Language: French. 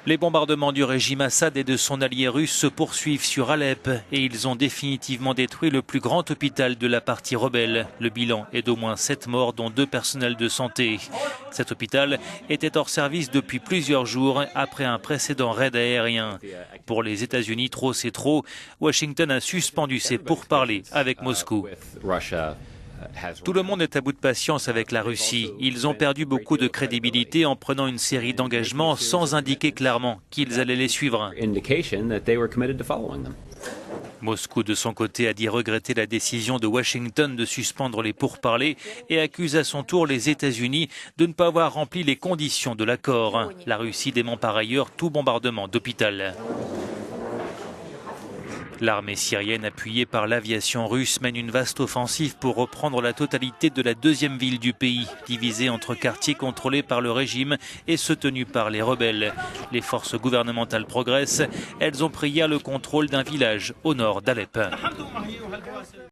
Les bombardements du régime Assad et de son allié russe se poursuivent sur Alep et ils ont définitivement détruit le plus grand hôpital de la partie rebelle. Le bilan est d'au moins 7 morts, dont 2 personnels de santé. Cet hôpital était hors service depuis plusieurs jours après un précédent raid aérien. Pour les États-Unis, trop c'est trop. Washington a suspendu ses pourparlers avec Moscou. Tout le monde est à bout de patience avec la Russie. Ils ont perdu beaucoup de crédibilité en prenant une série d'engagements sans indiquer clairement qu'ils allaient les suivre. Moscou, de son côté, a dit regretter la décision de Washington de suspendre les pourparlers et accuse à son tour les États-Unis de ne pas avoir rempli les conditions de l'accord. La Russie dément par ailleurs tout bombardement d'hôpital. L'armée syrienne, appuyée par l'aviation russe, mène une vaste offensive pour reprendre la totalité de la deuxième ville du pays, divisée entre quartiers contrôlés par le régime et ceux tenus par les rebelles. Les forces gouvernementales progressent. Elles ont pris hier le contrôle d'un village au nord d'Alep.